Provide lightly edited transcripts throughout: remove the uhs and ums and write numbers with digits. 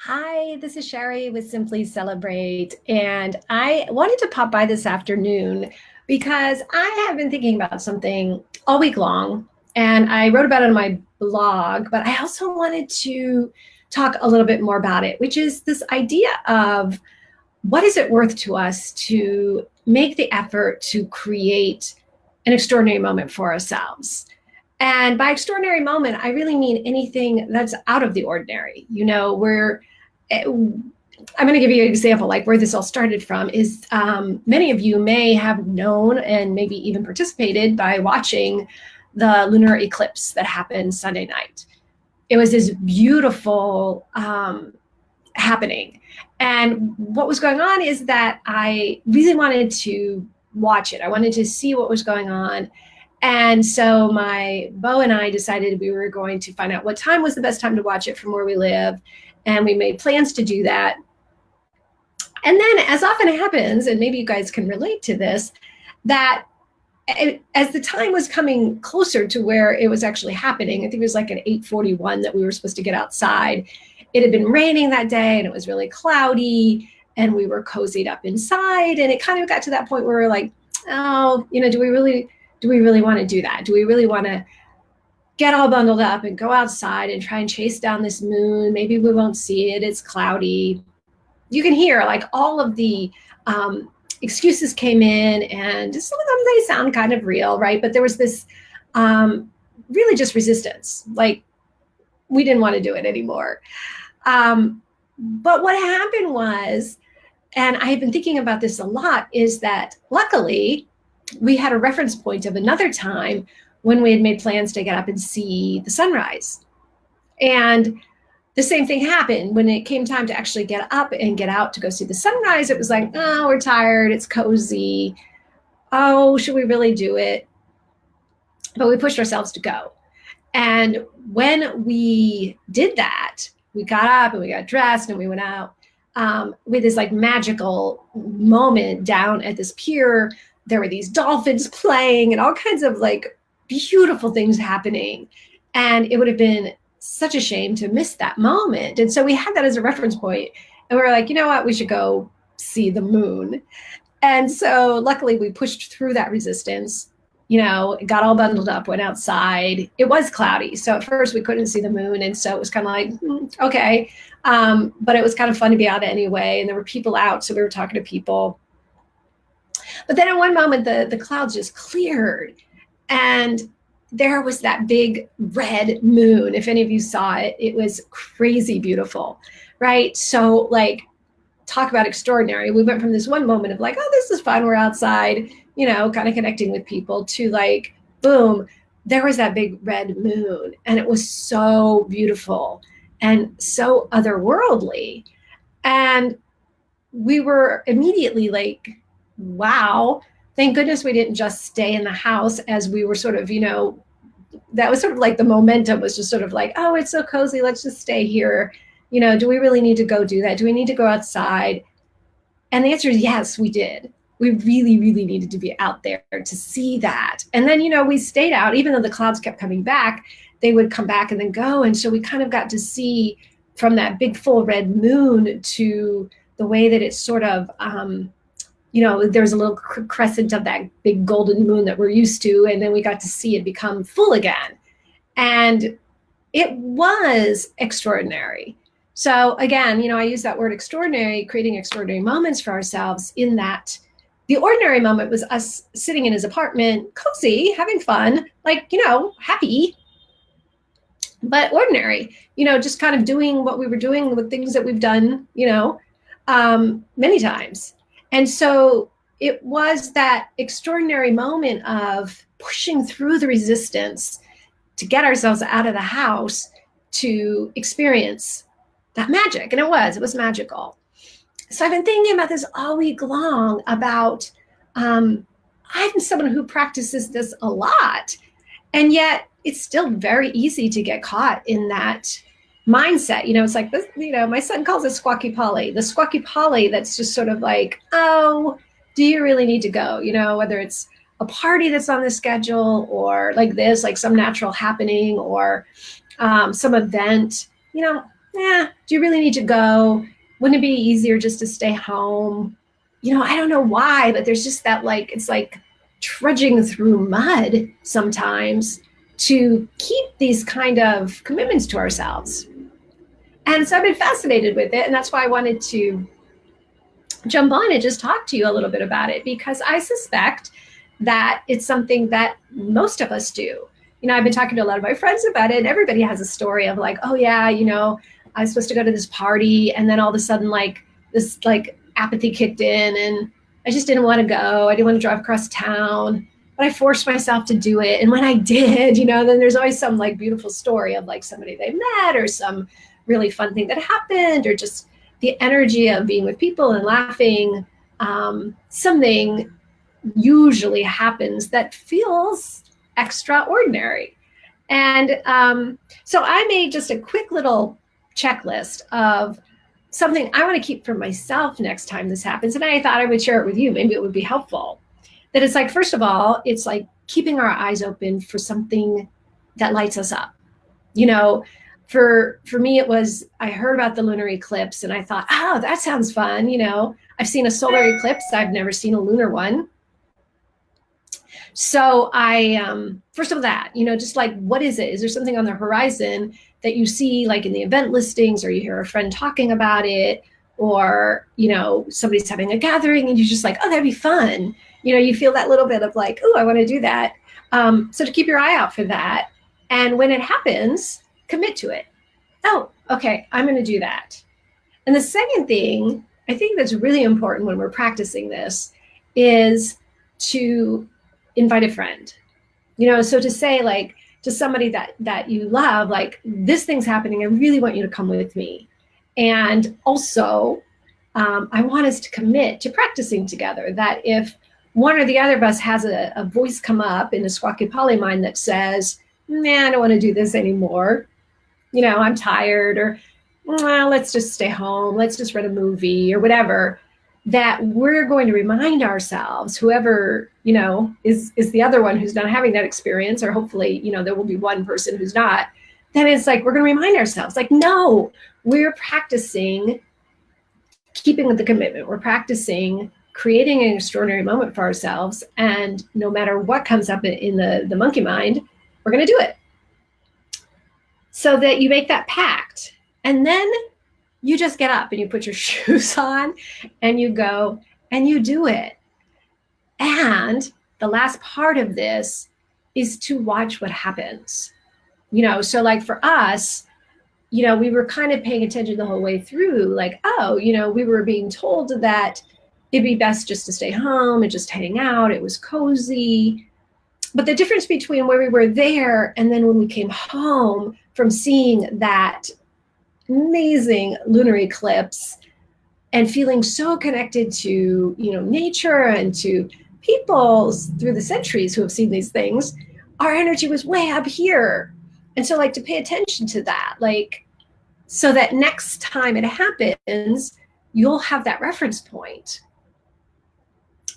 Hi, this is Sherry with Simply Celebrate, and I wanted to pop by this afternoon because I have been thinking about something all week long, and I wrote about it on my blog, but I also wanted to talk a little bit more about it, which is this idea of what is it worth to us to make the effort to create an extraordinary moment for ourselves? And by extraordinary moment, I really mean anything that's out of the ordinary. I'm going to give you an example, like where this all started from is many of you may have known and maybe even participated by watching the lunar eclipse that happened Sunday night. It was this beautiful happening. And what was going on is that I really wanted to watch it. I wanted to see what was going on. And so my beau and I decided we were going to find out what time was the best time to watch it from where we live. And we made plans to do that. And then, as often happens, and maybe you guys can relate to this, that as the time was coming closer to where it was actually happening, I think it was like at 8:41 that we were supposed to get outside. It had been raining that day and it was really cloudy and we were cozied up inside. And it kind of got to that point where we were like, oh, do we really want to do that? Do we really want to get all bundled up and go outside and try and chase down this moon? Maybe we won't see it. It's cloudy. You can hear like all of the excuses came in, and some of them, they sound kind of real, right? But there was this really just resistance. Like we didn't want to do it anymore. But what happened was, and I have been thinking about this a lot, is that luckily we had a reference point of another time when we had made plans to get up and see the sunrise. And the same thing happened when it came time to actually get up and get out to go see the sunrise. It was like, oh, we're tired. It's cozy. Oh, should we really do it? But we pushed ourselves to go. And when we did that, we got up and we got dressed and we went out with this like magical moment down at this pier. There were these dolphins playing and all kinds of like beautiful things happening. And it would have been such a shame to miss that moment. And so we had that as a reference point. And we were like, you know what, we should go see the moon. And so luckily we pushed through that resistance, got all bundled up, went outside. It was cloudy. So at first we couldn't see the moon. And so it was kind of like, okay. But it was kind of fun to be out anyway. And there were people out. So we were talking to people. But then at one moment, the clouds just cleared. And there was that big red moon. If any of you saw it, it was crazy beautiful, right? So like, talk about extraordinary. We went from this one moment of like, oh, this is fun. We're outside, kind of connecting with people, to like, boom, there was that big red moon. And it was so beautiful and so otherworldly. And we were immediately like, wow, thank goodness we didn't just stay in the house, as we were sort of, that was sort of like the momentum was just sort of like, oh, it's so cozy. Let's just stay here. Do we really need to go do that? Do we need to go outside? And the answer is yes, we did. We really, really needed to be out there to see that. And then, we stayed out, even though the clouds kept coming back, they would come back and then go. And so we kind of got to see from that big full red moon to the way that it's sort of, there's a little crescent of that big golden moon that we're used to. And then we got to see it become full again. And it was extraordinary. So again, I use that word extraordinary, creating extraordinary moments for ourselves, in that the ordinary moment was us sitting in his apartment, cozy, having fun, like, happy, but ordinary, just kind of doing what we were doing with things that we've done, many times. And so it was that extraordinary moment of pushing through the resistance to get ourselves out of the house to experience that magic. And it was magical. So I've been thinking about this all week long about, I'm someone who practices this a lot, and yet it's still very easy to get caught in that mindset. It's like this, my son calls it squawky Polly, the squawky Polly that's just sort of like, oh, do you really need to go? Whether it's a party that's on the schedule, or like this, like some natural happening, or some event, do you really need to go? Wouldn't it be easier just to stay home? I don't know why, but there's just that, like, it's like trudging through mud sometimes to keep these kind of commitments to ourselves. And so I've been fascinated with it. And that's why I wanted to jump on and just talk to you a little bit about it, because I suspect that it's something that most of us do. I've been talking to a lot of my friends about it, and everybody has a story of like, oh yeah, I was supposed to go to this party, and then all of a sudden, like, this like apathy kicked in, and I just didn't want to go. I didn't want to drive across town, but I forced myself to do it. And when I did, then there's always some like beautiful story of like somebody they met, or some really fun thing that happened, or just the energy of being with people and laughing. Something usually happens that feels extraordinary. And so I made just a quick little checklist of something I want to keep for myself next time this happens. And I thought I would share it with you. Maybe it would be helpful. That it's like, first of all, it's like keeping our eyes open for something that lights us up. For me, it was, I heard about the lunar eclipse and I thought, oh, that sounds fun. I've seen a solar eclipse. I've never seen a lunar one. So I, first of all, that, just like, what is it? Is there something on the horizon that you see like in the event listings, or you hear a friend talking about it, or, somebody's having a gathering and you're just like, oh, that'd be fun. You feel that little bit of like, oh, I want to do that. So to keep your eye out for that. And when it happens, commit to it. Oh, okay, I'm going to do that. And the second thing I think that's really important when we're practicing this is to invite a friend. So to say, like, to somebody that you love, like, this thing's happening, I really want you to come with me. And also, I want us to commit to practicing together, that if one or the other of us has a voice come up in the squawky poly mind that says, man, I don't want to do this anymore. I'm tired, or well, let's just stay home. Let's just rent a movie or whatever, that we're going to remind ourselves, whoever, is the other one who's not having that experience, or hopefully, there will be one person who's not, then it's like, we're going to remind ourselves, like, no, we're practicing keeping with the commitment. We're practicing creating an extraordinary moment for ourselves. And no matter what comes up in the monkey mind, we're going to do it. So that you make that pact, and then you just get up and you put your shoes on and you go and you do it. And the last part of this is to watch what happens. So like for us, we were kind of paying attention the whole way through, like, oh, we were being told that it'd be best just to stay home and just hang out. It was cozy. But the difference between where we were there and then when we came home from seeing that amazing lunar eclipse and feeling so connected to, nature and to people through the centuries who have seen these things, our energy was way up here. And so, like, to pay attention to that, like, so that next time it happens, you'll have that reference point.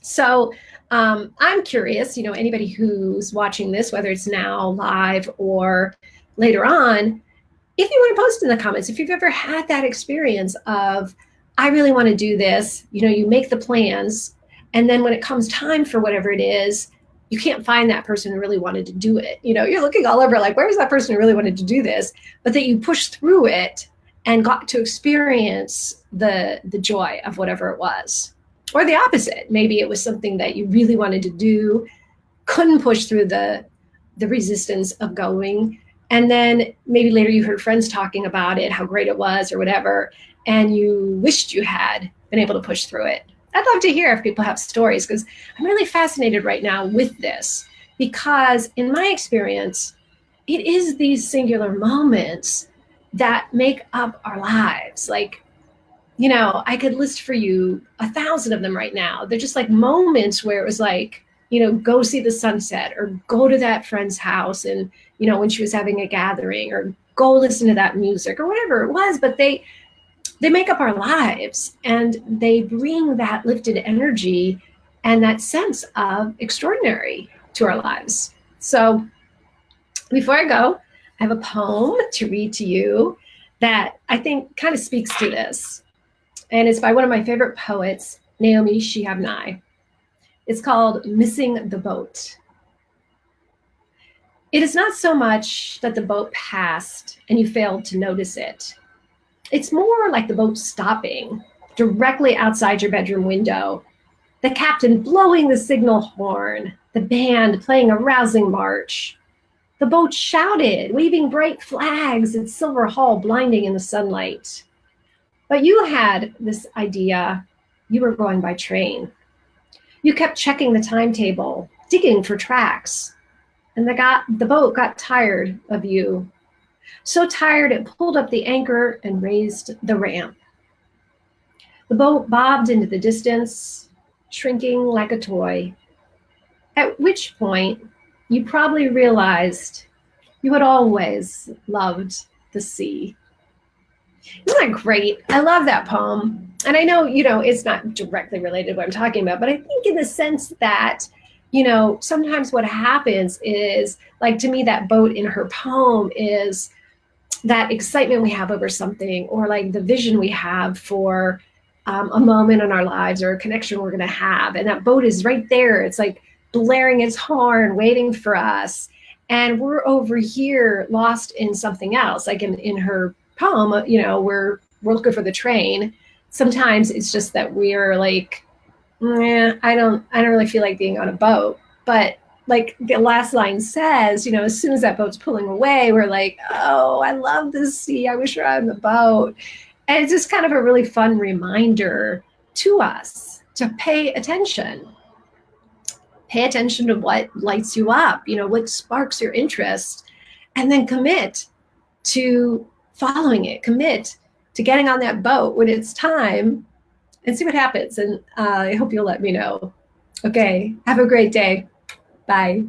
So I'm curious, anybody who's watching this, whether it's now live or later on, if you want to post in the comments, if you've ever had that experience of, I really want to do this, you make the plans, and then when it comes time for whatever it is, you can't find that person who really wanted to do it. You're looking all over, like, where's that person who really wanted to do this? But that you pushed through it and got to experience the joy of whatever it was. Or the opposite. Maybe it was something that you really wanted to do, couldn't push through the resistance of going. And then maybe later you heard friends talking about it, how great it was or whatever, and you wished you had been able to push through it. I'd love to hear if people have stories, because I'm really fascinated right now with this, because in my experience, it is these singular moments that make up our lives. Like, I could list for you 1,000 of them right now. They're just like moments where it was like, go see the sunset, or go to that friend's house and, when she was having a gathering, or go listen to that music or whatever it was. But they make up our lives, and they bring that lifted energy and that sense of extraordinary to our lives. So before I go, I have a poem to read to you that I think kind of speaks to this. And it's by one of my favorite poets, Naomi Shihab. It's called Missing the Boat. It is not so much that the boat passed and you failed to notice it. It's more like the boat stopping directly outside your bedroom window, the captain blowing the signal horn, the band playing a rousing march. The boat shouted, waving bright flags, its silver hull blinding in the sunlight. But you had this idea you were going by train. You kept checking the timetable, digging for tracks, and the boat got tired of you. So tired it pulled up the anchor and raised the ramp. The boat bobbed into the distance, shrinking like a toy, at which point you probably realized you had always loved the sea. Isn't that great? I love that poem. And I know, it's not directly related to what I'm talking about, but I think in the sense that, sometimes what happens is, like, to me, that boat in her poem is that excitement we have over something, or like the vision we have for a moment in our lives or a connection we're going to have. And that boat is right there. It's like blaring its horn, waiting for us. And we're over here lost in something else. Like in her poem, we're looking for the train. Sometimes it's just that we're like, I don't really feel like being on a boat. But like the last line says, as soon as that boat's pulling away, we're like, oh, I love this sea. I wish we were on the boat. And it's just kind of a really fun reminder to us to pay attention. Pay attention to what lights you up, what sparks your interest, and then commit to following it, commit to getting on that boat when it's time, and see what happens. And I hope you'll let me know. Okay, have a great day. Bye.